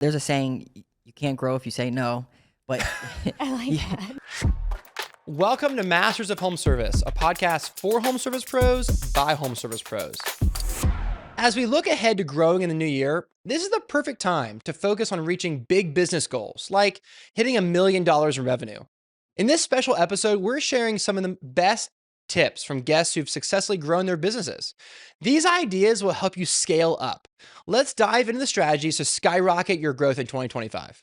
There's a saying, you can't grow if you say no, but I like that. Welcome to Masters of Home Service, a podcast for home service pros by home service pros. As we look ahead to growing in the new year, this is the perfect time to focus on reaching big business goals, like hitting $1 million in revenue. In this special episode, we're sharing some of the best tips from guests who've successfully grown their businesses. These ideas will help you scale up. Let's dive into the strategies to skyrocket your growth in 2025.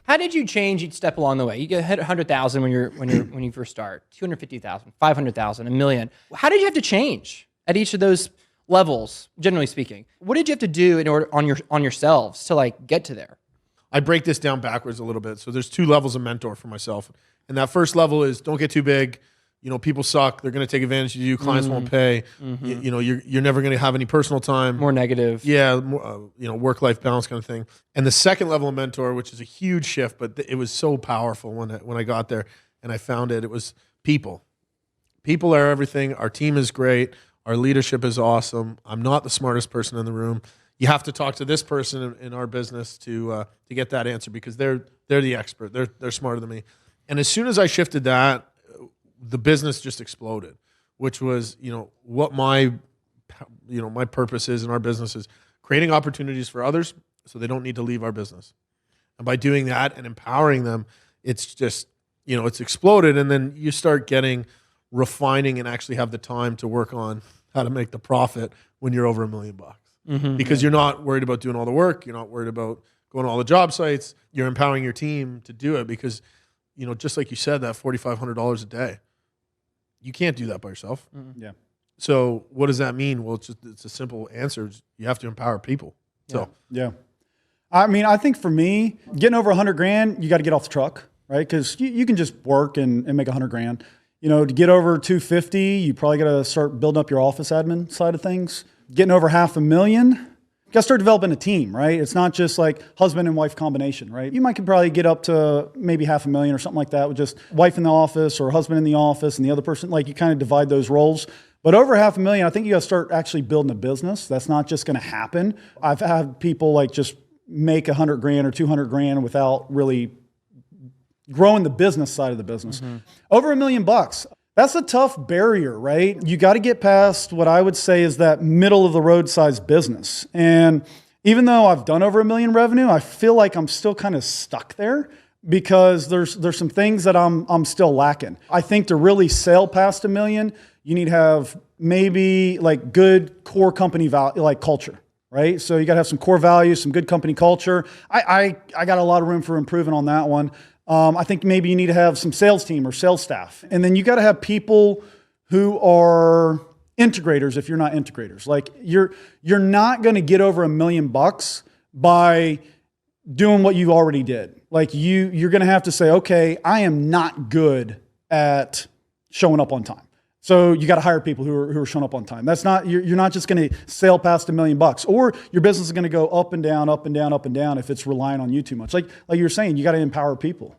How did you change each step along the way? You get hit 100,000 when you first start, 250,000, 500,000, $1 million. How did you have to change at each of those levels, generally speaking? What did you have to do in order on yourselves to like get to there? I break this down backwards a little bit. So there's 2 levels of mentor for myself. And that first level is don't get too big. You know, people suck. They're going to take advantage of you. Clients won't pay. You know, you're never going to have any personal time. More negative. Yeah, work-life balance kind of thing. And the second level of mentor, which is a huge shift, but it was so powerful when I got there and I found it. It was people. People are everything. Our team is great. Our leadership is awesome. I'm not the smartest person in the room. You have to talk to this person in our business to get that answer because they're the expert. They're smarter than me. And as soon as I shifted that, the business just exploded, which was, what my purpose is in our business is creating opportunities for others so they don't need to leave our business. And by doing that and empowering them, it's just, it's exploded. And then you start refining and actually have the time to work on how to make the profit when you're over $1 million because you're not worried about doing all the work. You're not worried about going to all the job sites. You're empowering your team to do it because, just like you said, that $4,500 a day, you can't do that by yourself. Yeah. So what does that mean? Well, it's a simple answer. You have to empower people. So yeah. I mean, I think for me, getting over 100 grand, you got to get off the truck, right? Because you can just work and make 100 grand. To get over 250, you probably got to start building up your office admin side of things. Getting over $500,000, you got to start developing a team, right? It's not just like husband and wife combination, right? You could probably get up to maybe $500,000 or something like that with just wife in the office or husband in the office and the other person. Like you kind of divide those roles. But over $500,000, I think you got to start actually building a business. That's not just going to happen. I've had people like just make 100 grand or 200 grand without really growing the business side of the business. Over $1 million. That's a tough barrier, right? You got to get past what I would say is that middle of the road size business. And even though I've done over $1 million revenue, I feel like I'm still kind of stuck there because there's some things that I'm still lacking. I think to really sail past $1 million, you need to have maybe like good core company value, like culture, right? So you got to have some core values, some good company culture. I got a lot of room for improvement on that one. I think maybe you need to have some sales team or sales staff. And then you got to have people who are integrators if you're not integrators. Like you're not going to get over $1 million by doing what you already did. Like you're going to have to say, okay, I am not good at showing up on time. So you got to hire people who are showing up on time. That's not, you're not just going to sail past $1 million or your business is going to go up and down, up and down, up and down if it's relying on you too much. Like you're saying, you got to empower people.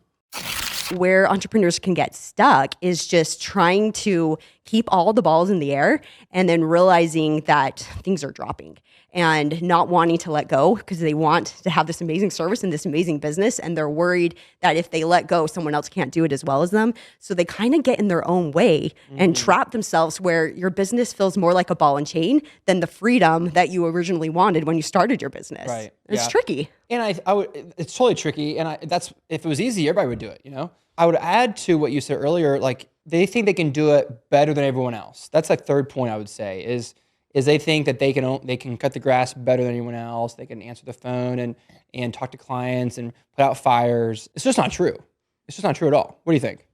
Where entrepreneurs can get stuck is just trying to keep all the balls in the air and then realizing that things are dropping and not wanting to let go because they want to have this amazing service and this amazing business. And they're worried that if they let go, someone else can't do it as well as them. So they kind of get in their own way and trap themselves where your business feels more like a ball and chain than the freedom that you originally wanted when you started your business. Right. It's tricky. And I would, it's totally tricky. And that's, if it was easy, everybody would do it, I would add to what you said earlier, like they think they can do it better than everyone else. That's like third point I would say is they think that they can cut the grass better than anyone else. They can answer the phone and talk to clients and put out fires. It's just not true. It's just not true at all. What do you think?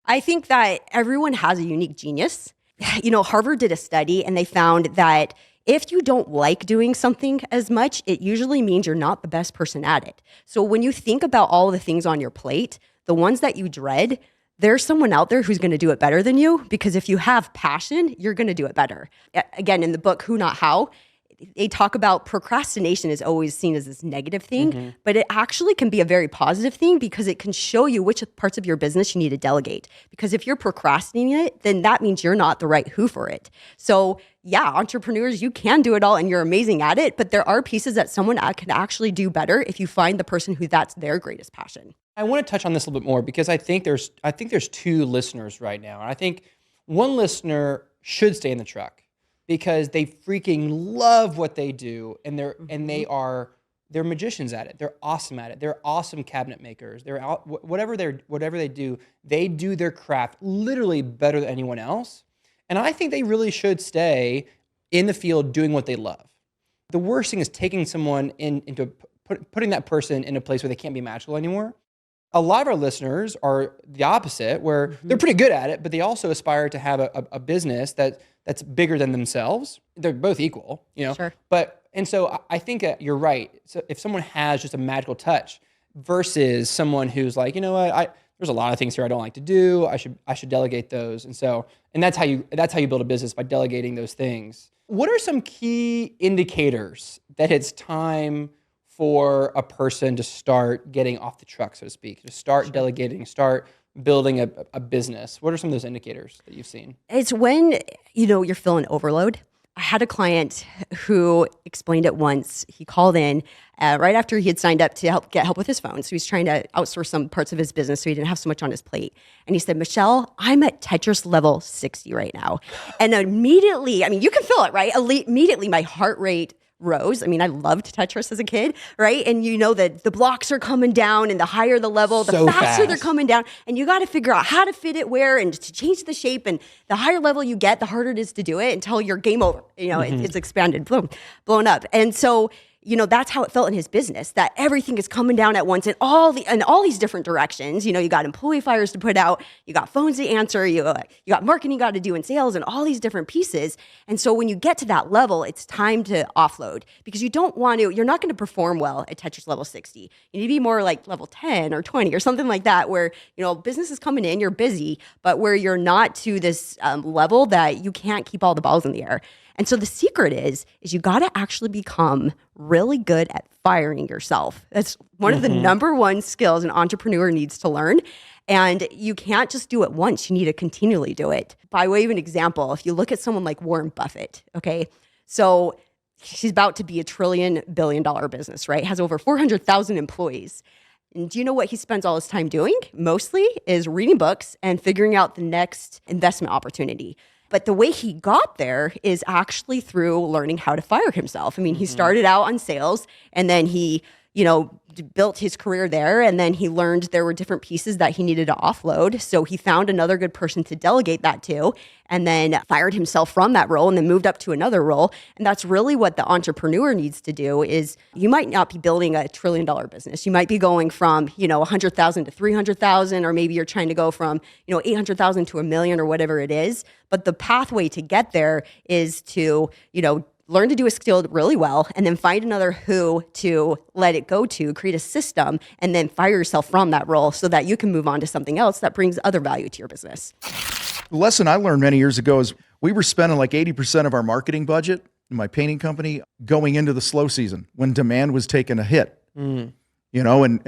I think that everyone has a unique genius. Harvard did a study and they found that if you don't like doing something as much, it usually means you're not the best person at it. So when you think about all the things on your plate, the ones that you dread, there's someone out there who's going to do it better than you because if you have passion, you're going to do it better. Again, in the book, Who Not How, they talk about procrastination is always seen as this negative thing, but it actually can be a very positive thing because it can show you which parts of your business you need to delegate. Because if you're procrastinating it, then that means you're not the right who for it. So yeah, entrepreneurs, you can do it all and you're amazing at it, but there are pieces that someone can actually do better if you find the person who that's their greatest passion. I want to touch on this a little bit more because I think there's two listeners right now. And I think one listener should stay in the truck because they freaking love what they do and they're magicians at it. They're awesome at it. They're awesome cabinet makers. Whatever they do their craft literally better than anyone else. And I think they really should stay in the field doing what they love. The worst thing is taking someone putting that person in a place where they can't be magical anymore. A lot of our listeners are the opposite, where they're pretty good at it, but they also aspire to have a business that's bigger than themselves. They're both equal, Sure. And so I think you're right. So if someone has just a magical touch versus someone who's like, you know what, there's a lot of things here I don't like to do. I should delegate those. And that's how you build a business, by delegating those things. What are some key indicators that it's time for a person to start getting off the truck, so to speak, to start delegating, start building a business? What are some of those indicators that you've seen? It's when, you're feeling overload. I had a client who explained it once. He called in right after he had signed up to get help with his phone. So he's trying to outsource some parts of his business so he didn't have so much on his plate. And he said, Michelle, I'm at Tetris level 60 right now. And immediately, you can feel it, right? Immediately my heart rate rose. I loved Tetris as a kid, right? And you know that the blocks are coming down, and the higher the level, the faster they're coming down. And you got to figure out how to fit it where and to change the shape. And the higher level you get, the harder it is to do it until you're game over. It's expanded, blown up. And so, that's how it felt in his business, that everything is coming down at once in all these different directions. You got employee fires to put out, you got phones to answer, you got marketing you got to do in sales and all these different pieces. And so when you get to that level, it's time to offload because you're not going to perform well at Tetris level 60. You need to be more like level 10 or 20 or something like that, where, business is coming in, you're busy, but where you're not to this level that you can't keep all the balls in the air. And so the secret is you got to actually become really good at firing yourself. That's one of the number one skills an entrepreneur needs to learn. And you can't just do it once. You need to continually do it. By way of an example, if you look at someone like Warren Buffett, okay, so he's about to be $1 trillion billion business, right? Has over 400,000 employees. And do you know what he spends all his time doing? Mostly is reading books and figuring out the next investment opportunity. But the way he got there is actually through learning how to fire himself. He started out on sales, and then he, built his career there, and then he learned there were different pieces that he needed to offload. So he found another good person to delegate that to, and then fired himself from that role and then moved up to another role. And that's really what the entrepreneur needs to do. Is you might not be building a $1 trillion business. You might be going from, 100,000 to 300,000, or maybe you're trying to go from, 800,000 to 1 million or whatever it is. But the pathway to get there is to, learn to do a skill really well, and then find another who to let it go to, create a system, and then fire yourself from that role so that you can move on to something else that brings other value to your business. The lesson I learned many years ago is we were spending like 80% of our marketing budget in my painting company going into the slow season when demand was taking a hit. And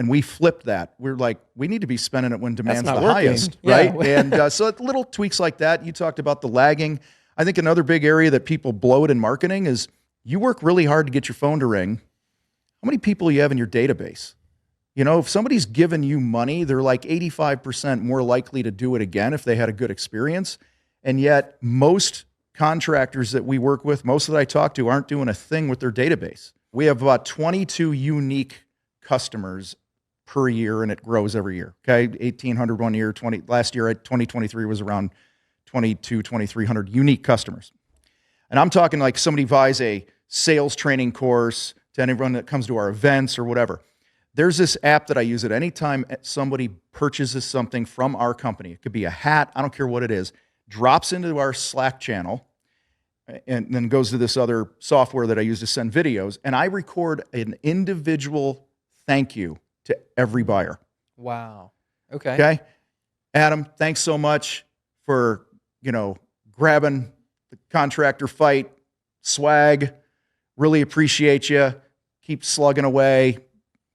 we flipped that. We're like, we need to be spending it when demand's the highest, right? And so little tweaks like that. You talked about the lagging. I think another big area that people blow it in marketing is you work really hard to get your phone to ring. How many people you have in your database? If somebody's given you money, they're like 85% more likely to do it again if they had a good experience. And yet most contractors that we work with, most that I talk to, aren't doing a thing with their database. We have about 22 unique customers per year, and it grows every year. Okay, 1,800 one year, last year at 2023 was around 2,300 unique customers. And I'm talking like somebody buys a sales training course to anyone that comes to our events or whatever. There's this app that I use at any time somebody purchases something from our company. It could be a hat, I don't care what it is, drops into our Slack channel, and then goes to this other software that I use to send videos, and I record an individual thank you to every buyer. Wow. Okay. Okay? Adam, thanks so much for grabbing the contractor fight swag, really appreciate you. Keep slugging away.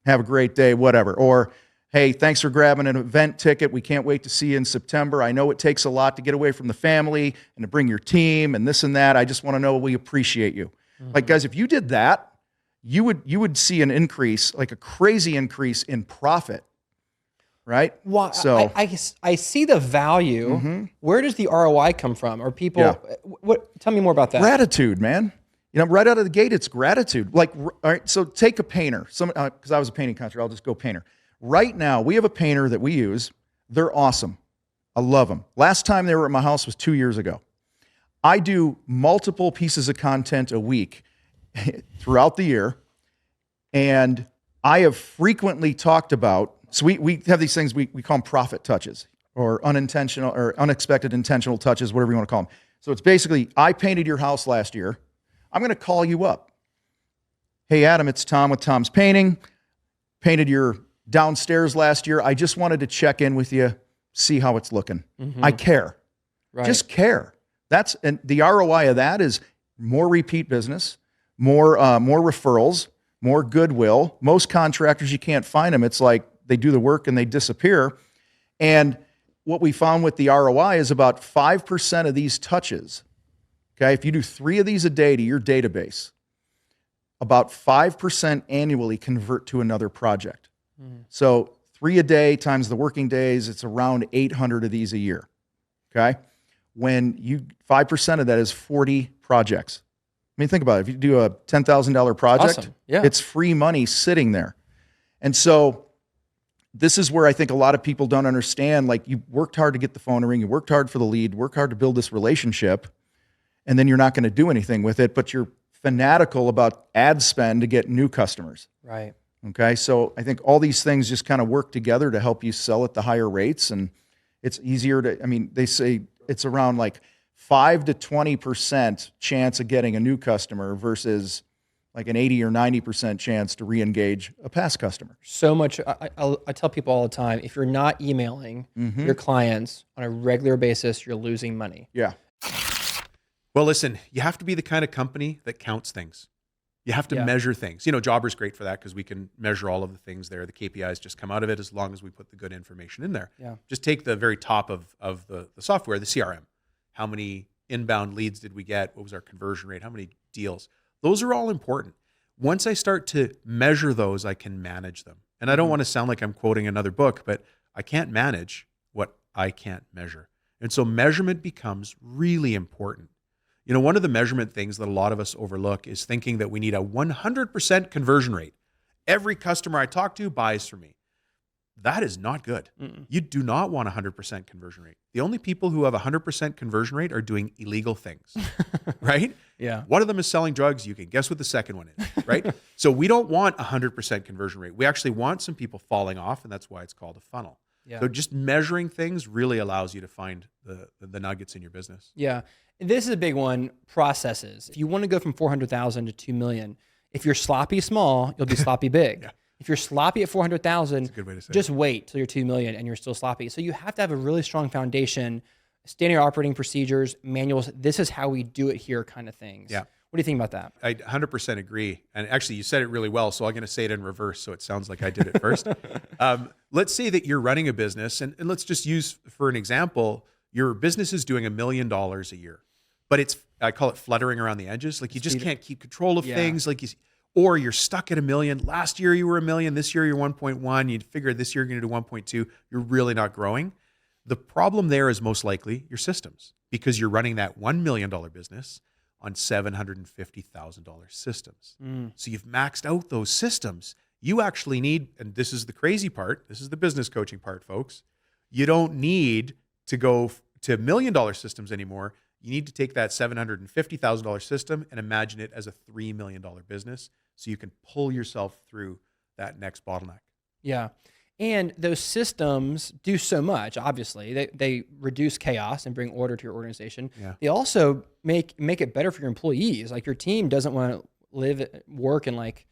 Have a great day, whatever. Or, hey, thanks for grabbing an event ticket. We can't wait to see you in September. I know it takes a lot to get away from the family and to bring your team and this and that. I just want to know we appreciate you. Like, guys, if you did that, you would see an increase, like a crazy increase in profit, right? Well, So I see the value. Where does the ROI come from? Are people, what? Tell me more about that. gratitude, man. You know, right out of the gate, it's gratitude. Like, all right, so take a painter. Because I was a painting contractor, I'll just go painter. Right now, we have a painter that we use. They're awesome. I love them. Last time they were at my house was 2 years ago. I do multiple pieces of content a week throughout the year. And I have frequently talked about, so we have these things, we call them profit touches or unintentional or unexpected intentional touches, whatever you want to call them. So it's basically, I painted your house last year. I'm going to call you up. Hey, Adam, it's Tom with Tom's Painting. Painted your downstairs last year. I just wanted to check in with you, see how it's looking. I care. Right. Just care. And the ROI of that is more repeat business, more referrals, more goodwill. Most contractors, you can't find them. It's like they do the work and they disappear. And what we found with the ROI is about 5% of these touches. Okay, if you do 3 of these a day to your database, about 5% annually convert to another project. So 3 a day times the working days, it's around 800 of these a year. Okay, 5% of that is 40 projects. I mean, think about it. If you do a $10,000 project, Awesome. Yeah. it's free money sitting there. And so this is where I think a lot of people don't understand. Like, you worked hard to get the phone to ring, you worked hard for the lead, worked hard to build this relationship, and then you're not going to do anything with it, but you're fanatical about ad spend to get new customers. Right. Okay, so I think all these things just kind of work together to help you sell at the higher rates, and it's easier to, I mean, they say it's around like 5 to 20% chance of getting a new customer versus like an 80 or 90% chance to re-engage a past customer. So much. I tell people all the time, if you're not emailing your clients on a regular basis, you're losing money. Yeah. Well, listen, you have to be the kind of company that counts things. You have to measure things. You know, Jobber's great for that because we can measure all of the things there. The KPIs just come out of it as long as we put the good information in there. Yeah. Just take the very top of the software, the CRM. How many inbound leads did we get? What was our conversion rate? How many deals? Those are all important. Once I start to measure those, I can manage them. And I don't want to sound like I'm quoting another book, but I can't manage what I can't measure. And so measurement becomes really important. You know, one of the measurement things that a lot of us overlook is thinking that we need a 100% conversion rate. Every customer I talk to buys from me. That is not good. You do not want a 100% conversion rate. The only people who have a 100% conversion rate are doing illegal things, right? Yeah. One of them is selling drugs. You can guess what the second one is, right? So we don't want a 100% conversion rate. We actually want some people falling off, and that's why it's called a funnel. Yeah. So just measuring things really allows you to find the nuggets in your business. Yeah. This is a big one, processes. If you want to go from 400,000 to 2 million, if you're sloppy small, you'll be sloppy big. Yeah. If you're sloppy at 400,000, good way to say just wait till you're 2 million and you're still sloppy. So you have to have a really strong foundation, standard operating procedures, manuals. This is how we do it here kind of things. Yeah. What do you think about that? I 100% agree. And actually, you said it really well, so I'm going to say it in reverse so it sounds like I did it first. Let's say that you're running a business, and let's just use, for an example, your business is doing $1 million a year. But I call it fluttering around the edges. Like, you just can't keep control of things. Like, or you're stuck at $1 million. Last year you were $1 million. This year you're 1.1. You'd figure this year you're going to do 1.2. You're really not growing. The problem there is most likely your systems, because you're running that $1 million business on $750,000 systems. So you've maxed out those systems. You actually need, and this is the crazy part, this is the business coaching part, folks. You don't need to go to $1 million systems anymore. You need to take that $750,000 system and imagine it as a $3 million business so you can pull yourself through that next bottleneck. Yeah. And those systems do so much, obviously. They reduce chaos and bring order to your organization. Yeah. They also make it better for your employees. Like, your team doesn't want to work in like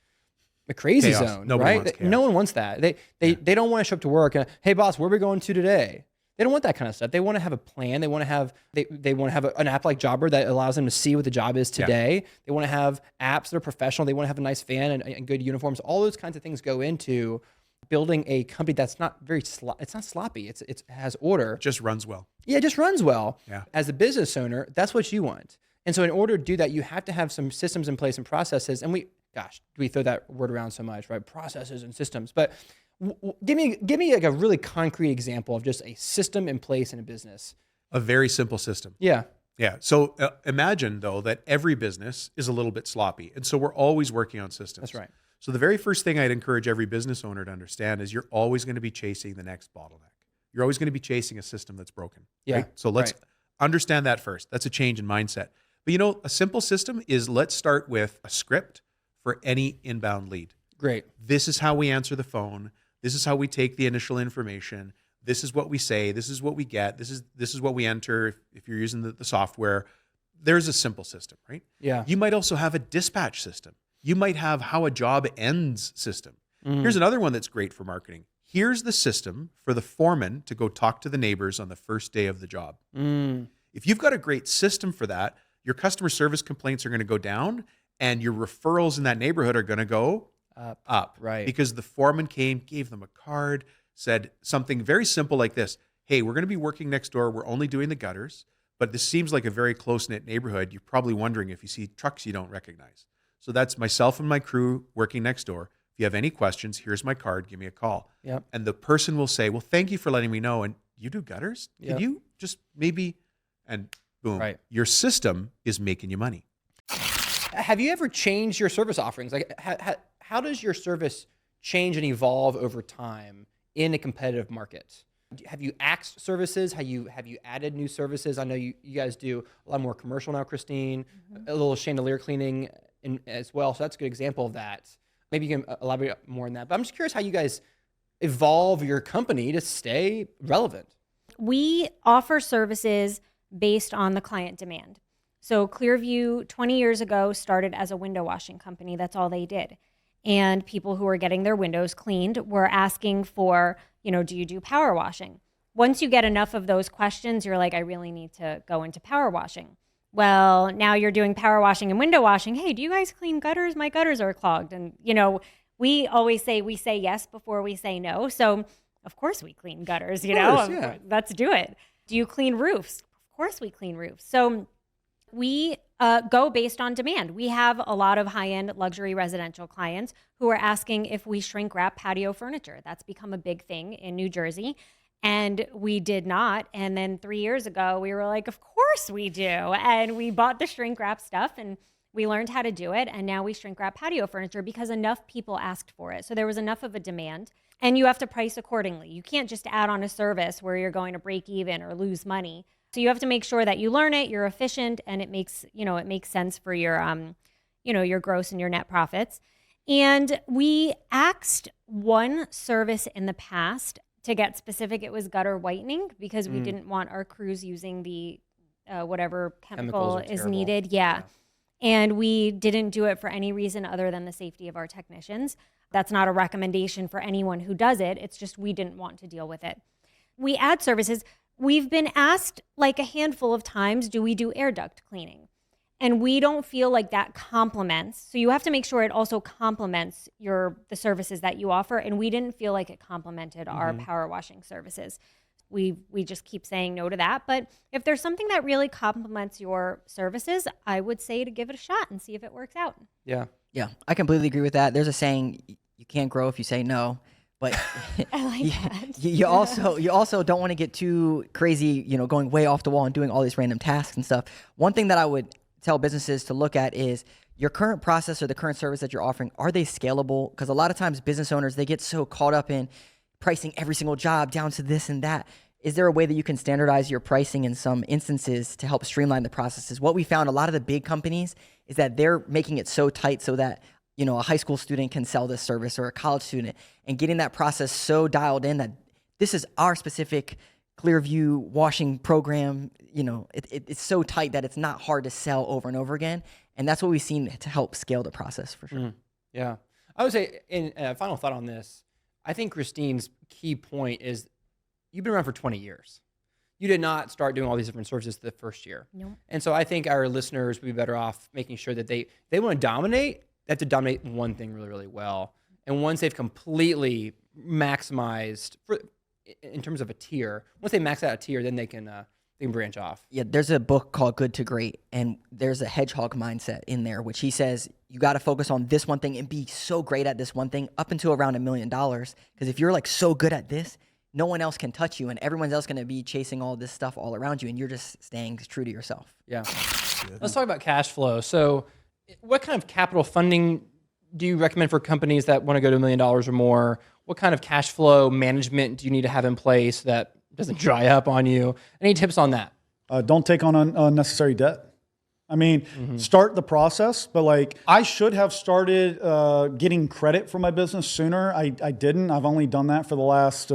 a crazy Chaos. zone, Nobody right? wants chaos. No one wants that. They don't want to show up to work and, hey boss, where are we going to today? They don't want that kind of stuff. They want to have a plan. They want to have an app like Jobber that allows them to see what the job is today. They want to have apps that are professional. They want to have a nice fan and good uniforms. All those kinds of things go into building a company that's not it's not sloppy. It has order. Just runs well. Yeah, it just runs well. Yeah. As a business owner, that's what you want. And so in order to do that, you have to have some systems in place and processes. And we throw that word around so much, right? Processes and systems. But give me like a really concrete example of just a system in place in a business. A very simple system. Yeah. Yeah. So imagine though that every business is a little bit sloppy. And so we're always working on systems. That's right. So the very first thing I'd encourage every business owner to understand is you're always going to be chasing the next bottleneck. You're always going to be chasing a system that's broken. Yeah. Right? So let's understand that first. That's a change in mindset. But a simple system is let's start with a script for any inbound lead. Great. This is how we answer the phone. This is how we take the initial information. This is what we say. This is what we get. This is what we enter if you're using the software. There's a simple system, right? Yeah. You might also have a dispatch system. You might have how a job ends system. Here's another one that's great for marketing. Here's the system for the foreman to go talk to the neighbors on the first day of the job. If you've got a great system for that, your customer service complaints are going to go down and your referrals in that neighborhood are going to go up. Right. Because the foreman came, gave them a card, said something very simple like this. Hey, we're going to be working next door. We're only doing the gutters, but this seems like a very close-knit neighborhood. You're probably wondering if you see trucks you don't recognize. So that's myself and my crew working next door. If you have any questions, here's my card. Give me a call. Yep. And the person will say, well, thank you for letting me know. And you do gutters? Yep. Could you just maybe, and boom, Right. your system is making you money. Have you ever changed your service offerings? Like, how does your service change and evolve over time in a competitive market? Have you axed services? Have you added new services? I know you guys do a lot more commercial now, Christine, a little chandelier cleaning as well. So that's a good example of that. Maybe you can elaborate more on that. But I'm just curious how you guys evolve your company to stay relevant. We offer services based on the client demand. So Clearview 20 years ago started as a window washing company. That's all they did. And people who were getting their windows cleaned were asking for, do you do power washing? Once you get enough of those questions, you're like, I really need to go into power washing. Well, now you're doing power washing and window washing. Hey, do you guys clean gutters? My gutters are clogged. And, we always say we say yes before we say no. So of course we clean gutters, yeah. Let's do it. Do you clean roofs? Of course we clean roofs. So we go based on demand. We have a lot of high-end luxury residential clients who are asking if we shrink wrap patio furniture. That's become a big thing in New Jersey. And we did not. And then 3 years ago, we were like, of course we do. And we bought the shrink wrap stuff and we learned how to do it. And now we shrink wrap patio furniture because enough people asked for it. So there was enough of a demand. And you have to price accordingly. You can't just add on a service where you're going to break even or lose money. So you have to make sure that you learn it, you're efficient, and it makes sense for your your gross and your net profits. And we axed one service in the past. To get specific, it was gutter whitening because we didn't want our crews using the whatever chemical is terrible. needed. Yeah. And we didn't do it for any reason other than the safety of our technicians. That's not a recommendation for anyone who does it. It's just we didn't want to deal with it. We add services. We've been asked like a handful of times, do we do air duct cleaning? And we don't feel like that complements. So you have to make sure it also complements the services that you offer. And we didn't feel like it complemented our power washing services. We just keep saying no to that. But if there's something that really complements your services, I would say to give it a shot and see if it works out. Yeah. Yeah, I completely agree with that. There's a saying, you can't grow if you say no. But I like that. you also don't want to get too crazy, going way off the wall and doing all these random tasks and stuff. One thing that I would tell businesses to look at is your current process or the current service that you're offering. Are they scalable? Because a lot of times business owners, they get so caught up in pricing every single job down to this and that. Is there a way that you can standardize your pricing in some instances to help streamline the processes? What we found, a lot of the big companies, is that they're making it so tight so that a high school student can sell this service or a college student, and getting that process so dialed in that this is our specific Clearview washing program. It's so tight that it's not hard to sell over and over again. And that's what we've seen to help scale the process for sure. Yeah. I would say, in final thought on this, I think Christine's key point is you've been around for 20 years. you did not start doing all these different services the first year. Nope. And so I think our listeners would be better off making sure that they want to dominate, they have to dominate one thing really, really well. And once they've completely maximized in terms of a tier, once they max out a tier, then they can branch off. Yeah, there's a book called Good to Great, and there's a hedgehog mindset in there, which he says you got to focus on this one thing and be so great at this one thing up until around $1 million. Because if you're like so good at this, no one else can touch you, and everyone else going to be chasing all this stuff all around you, and you're just staying true to yourself. Yeah. Let's talk about cash flow. So, what kind of capital funding do you recommend for companies that want to go to $1 million or more? What kind of cash flow management do you need to have in place that doesn't dry up on you? Any tips on that? Don't take on unnecessary debt. I mean, start the process, but like I should have started getting credit for my business sooner. I didn't. I've only done that for the last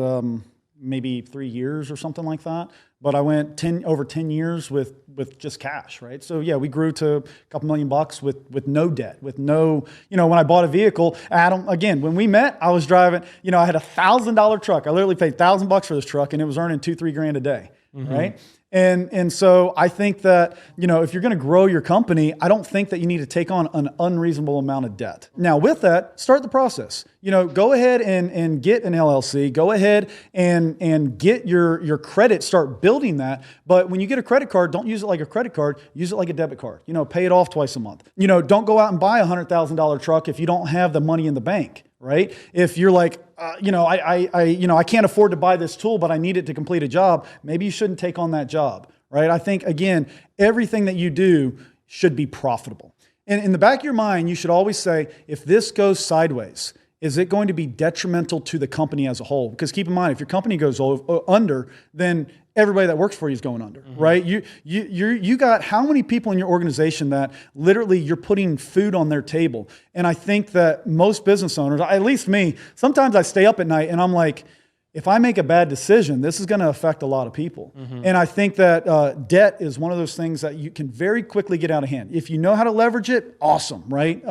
maybe 3 years or something like that. But I went over 10 years with just cash, right? So yeah, we grew to a couple $1 million with no debt, with no, when I bought a vehicle, Adam, again, when we met, I was driving, I had $1,000 truck. I literally paid $1,000 for this truck and it was earning $2-3 grand a day, right? And so I think that, if you're going to grow your company, I don't think that you need to take on an unreasonable amount of debt. Now with that, start the process. Go ahead and get an LLC. Go ahead and get your credit, start building that. But when you get a credit card, don't use it like a credit card, use it like a debit card. Pay it off twice a month. Don't go out and buy a $100,000 truck if you don't have the money in the bank. Right? If you're like, I can't afford to buy this tool, but I need it to complete a job, maybe you shouldn't take on that job, right? I think, again, everything that you do should be profitable. And in the back of your mind, you should always say, if this goes sideways, is it going to be detrimental to the company as a whole? Because keep in mind, if your company goes under, then everybody that works for you is going under, right? You got how many people in your organization that literally you're putting food on their table? And I think that most business owners, at least me, sometimes I stay up at night and I'm like, if I make a bad decision, this is going to affect a lot of people. And I think that debt is one of those things that you can very quickly get out of hand. If you know how to leverage it, awesome, right?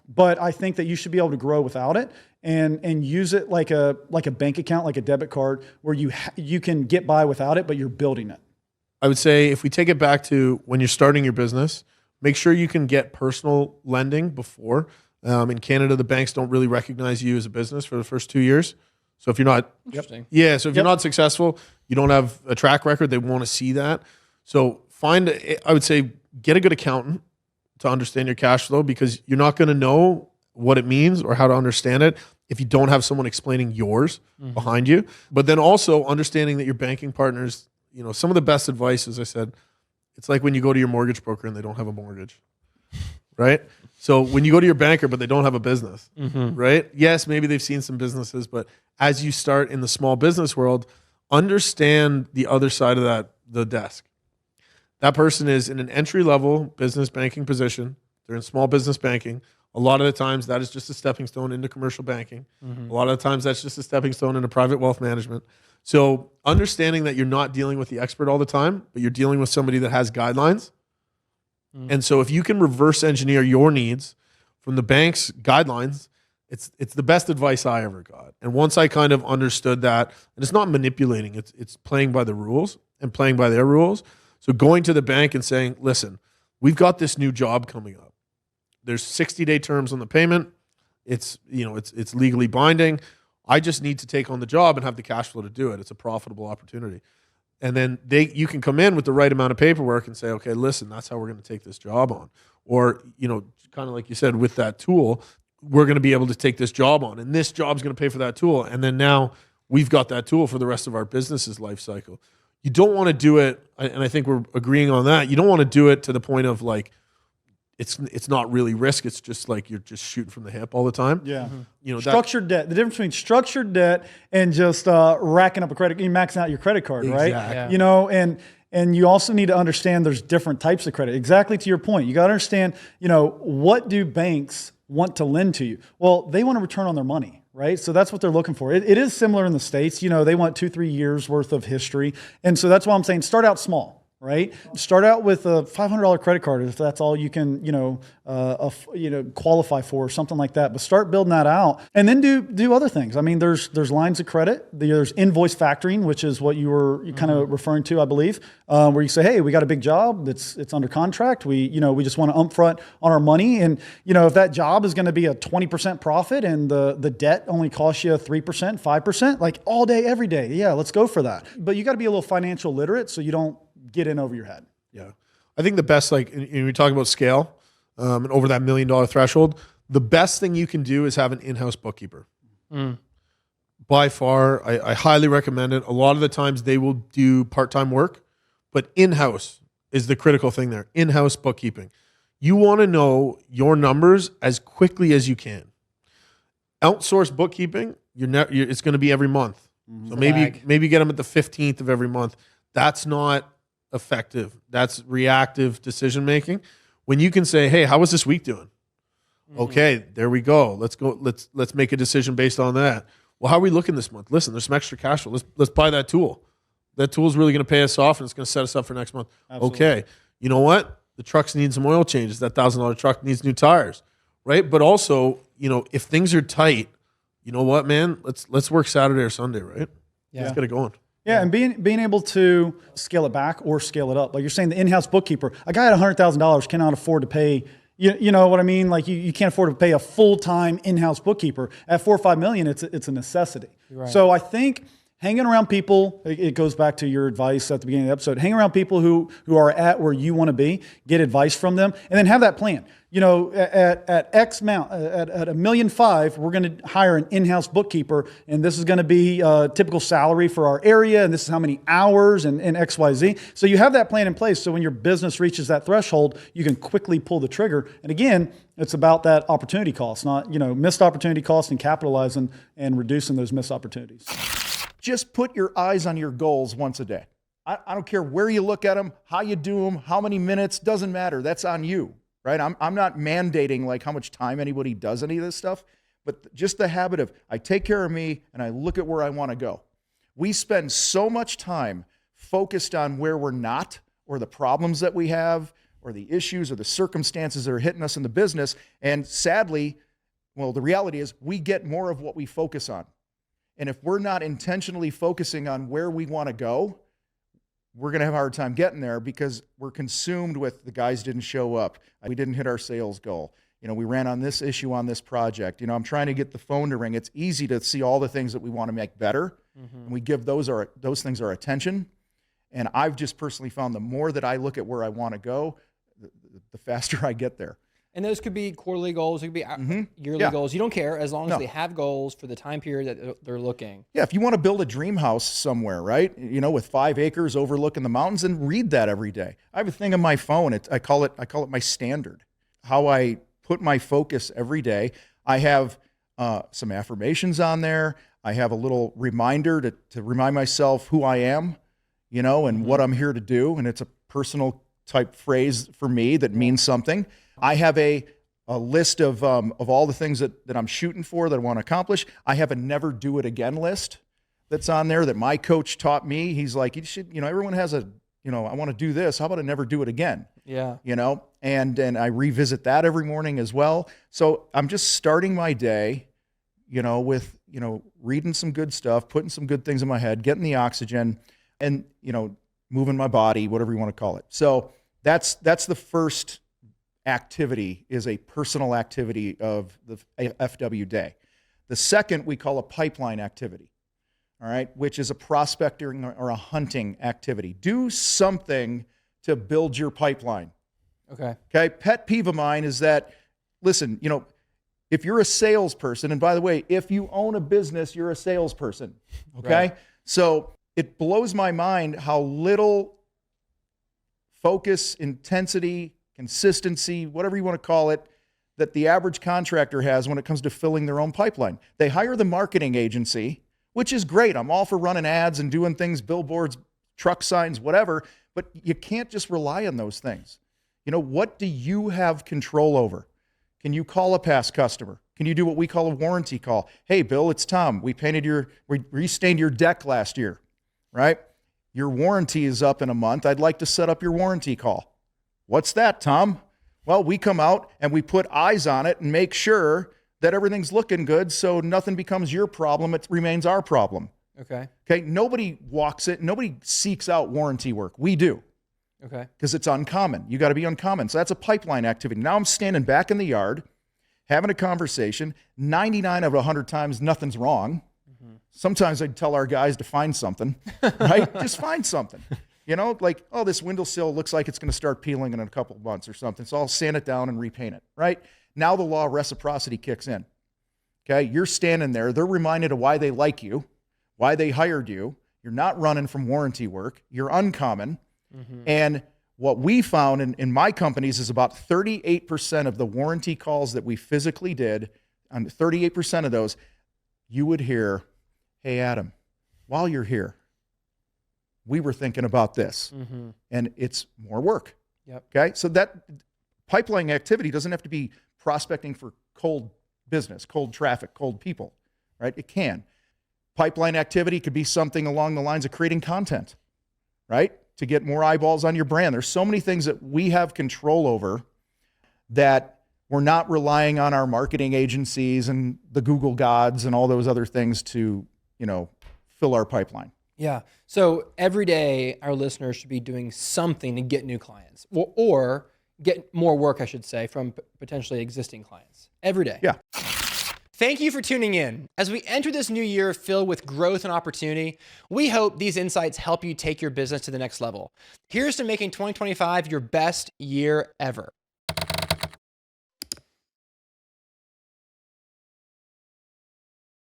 But I think that you should be able to grow without it and use it like a bank account, like a debit card, where you can get by without it, but you're building it. I would say if we take it back to when you're starting your business, make sure you can get personal lending before. In Canada, the banks don't really recognize you as a business for the first 2 years. So if you're not, so if you're not successful, you don't have a track record, they want to see that. So I would say, get a good accountant to understand your cash flow, because you're not going to know what it means or how to understand it if you don't have someone explaining yours behind you. But then also understanding that your banking partners, some of the best advice, as I said, it's like when you go to your mortgage broker and they don't have a mortgage, right? So when you go to your banker, but they don't have a business, right? Yes, maybe they've seen some businesses, but as you start in the small business world, understand the other side of the desk. That person is in an entry-level business banking position. They're in small business banking. A lot of the times that is just a stepping stone into commercial banking. A lot of the times that's just a stepping stone into private wealth management. So understanding that you're not dealing with the expert all the time, but you're dealing with somebody that has guidelines. And so if you can reverse engineer your needs from the bank's guidelines, it's the best advice I ever got. And once I kind of understood that, and it's not manipulating, it's playing by the rules and playing by their rules. So going to the bank and saying, listen, we've got this new job coming up. There's 60-day terms on the payment. It's legally binding. I just need to take on the job and have the cash flow to do it. It's a profitable opportunity. And then you can come in with the right amount of paperwork and say, okay, listen, that's how we're going to take this job on. Or, kind of like you said, with that tool, we're going to be able to take this job on, and this job's going to pay for that tool. And then now we've got that tool for the rest of our business's life cycle. You don't want to do it, and I think we're agreeing on that. You don't want to do it to the point of like, it's not really risk. It's just like you're just shooting from the hip all the time. Yeah. Structured debt. The difference between structured debt and just racking up maxing out your credit card, right? Yeah. And you also need to understand there's different types of credit. Exactly to your point. You got to understand, what do banks want to lend to you? Well, they want a return on their money, right? So that's what they're looking for. It is similar in the States. They want 2-3 years worth of history. And so that's why I'm saying start out small. right? Start out with a $500 credit card if that's all you can, qualify for, or something like that. But start building that out, and then do other things. I mean, there's lines of credit, there's invoice factoring, which is what you were kind of referring to, I believe, where you say, hey, we got a big job it's under contract. We just want to upfront on our money, and if that job is going to be a 20% profit and the debt only costs you 3%, 5%, like all day, every day, yeah, let's go for that. But you got to be a little financial literate so you don't get in over your head. Yeah. I think the best, and we talk about scale and over that $1 million threshold, the best thing you can do is have an in-house bookkeeper. By far, I highly recommend it. A lot of the times they will do part-time work, but in-house is the critical thing there. In-house bookkeeping. You want to know your numbers as quickly as you can. Outsource bookkeeping, it's going to be every month. So maybe get them at the 15th of every month. That's not effective. That's reactive decision making. When you can say, hey, how was this week doing? Okay, there we go. Let's go. Let's make a decision based on that. Well, how are we looking this month? Listen, there's some extra cash flow. Let's buy that tool. That tool is really going to pay us off, and it's going to set us up for next month. Absolutely. Okay, you know what? The trucks need some oil changes. That $1,000 truck needs new tires, right? But also, if things are tight, you know what, man? Let's work Saturday or Sunday, right? Yeah. Let's get it going. Yeah, and being able to scale it back or scale it up. Like you're saying, the in-house bookkeeper, a guy at $100,000 cannot afford to pay, you know what I mean? Like you can't afford to pay a full-time in-house bookkeeper. At $4 or $5 million, it's a necessity. Right. So I think hanging around people, it goes back to your advice at the beginning of the episode, hang around people who are at where you want to be, get advice from them, and then have that plan. At X amount, at $1.5 million, we're going to hire an in-house bookkeeper, and this is going to be a typical salary for our area, and this is how many hours, and X, Y, Z. So you have that plan in place, so when your business reaches that threshold, you can quickly pull the trigger. And again, it's about that opportunity cost, not missed opportunity cost, and capitalizing and reducing those missed opportunities. Just put your eyes on your goals once a day. I don't care where you look at them, how you do them, how many minutes, doesn't matter. That's on you. Right? I'm not mandating like how much time anybody does any of this stuff, but just the habit of I take care of me and I look at where I want to go. We spend so much time focused on where we're not, or the problems that we have, or the issues or the circumstances that are hitting us in the business. And sadly, the reality is we get more of what we focus on. And if we're not intentionally focusing on where we want to go, we're going to have a hard time getting there because we're consumed with the guys didn't show up. We didn't hit our sales goal. We ran on this issue on this project. I'm trying to get the phone to ring. It's easy to see all the things that we want to make better. And we give those things our attention. And I've just personally found the more that I look at where I want to go, the faster I get there. And those could be quarterly goals, it could be yearly goals. You don't care as long as they have goals for the time period that they're looking. Yeah, if you want to build a dream house somewhere, right? With 5 acres overlooking the mountains, and read that every day. I have a thing on my phone. I call it my standard. How I put my focus every day. I have some affirmations on there. I have a little reminder to remind myself who I am, and what I'm here to do. And it's a personal type phrase for me that means something. I have a list of all the things that I'm shooting for that I want to accomplish. I have a never do it again list that's on there that my coach taught me. He's like, you should, everyone has I want to do this. How about I never do it again? Yeah. And I revisit that every morning as well. So I'm just starting my day, with, reading some good stuff, putting some good things in my head, getting the oxygen and, moving my body, whatever you want to call it. So that's the first activity, is a personal activity of the FW day. The second we call a pipeline activity, all right, which is a prospecting or a hunting activity. Do something to build your pipeline. Okay. Pet peeve of mine is that, listen, if you're a salesperson, and by the way, if you own a business, you're a salesperson. Okay. Right. So it blows my mind how little focus, intensity, consistency, whatever you want to call it, that the average contractor has when it comes to filling their own pipeline. They hire the marketing agency, which is great. I'm all for running ads and doing things, billboards, truck signs, whatever, but you can't just rely on those things. What do you have control over? Can you call a past customer? Can you do what we call a warranty call? Hey, Bill, it's Tom. We restained your deck last year, right? your warranty is up in a month. I'd like to set up your warranty call. What's that, Tom? Well, we come out and we put eyes on it and make sure that everything's looking good so nothing becomes your problem. It remains our problem. Okay. Okay. Nobody seeks out warranty work. We do. Okay. Because it's uncommon. You got to be uncommon. So that's a pipeline activity. Now I'm standing back in the yard, having a conversation. 99 out of 100 times, nothing's wrong. Sometimes I'd tell our guys to find something, right? Just find something. You know, like, oh, this windowsill looks like it's going to start peeling in a couple of months or something. So I'll sand it down and repaint it, right? Now the law of reciprocity kicks in. Okay. You're standing there. They're reminded of why they like you, why they hired you. You're not running from warranty work. You're uncommon. And what we found in my companies is about 38% of the warranty calls that we physically did, on 38% of those, you would hear, hey, Adam, while you're here, we were thinking about this. And it's more work. Yep. Okay. So that pipeline activity doesn't have to be prospecting for cold business, cold traffic, cold people, right? It can. Pipeline activity could be something along the lines of creating content, right? To get more eyeballs on your brand. There's so many things that we have control over that we're not relying on our marketing agencies and the Google gods and all those other things to, fill our pipeline. Yeah. So every day our listeners should be doing something to get new clients or get more work, I should say, from potentially existing clients every day. Yeah. Thank you for tuning in. As we enter this new year filled with growth and opportunity, we hope these insights help you take your business to the next level. Here's to making 2025 your best year ever.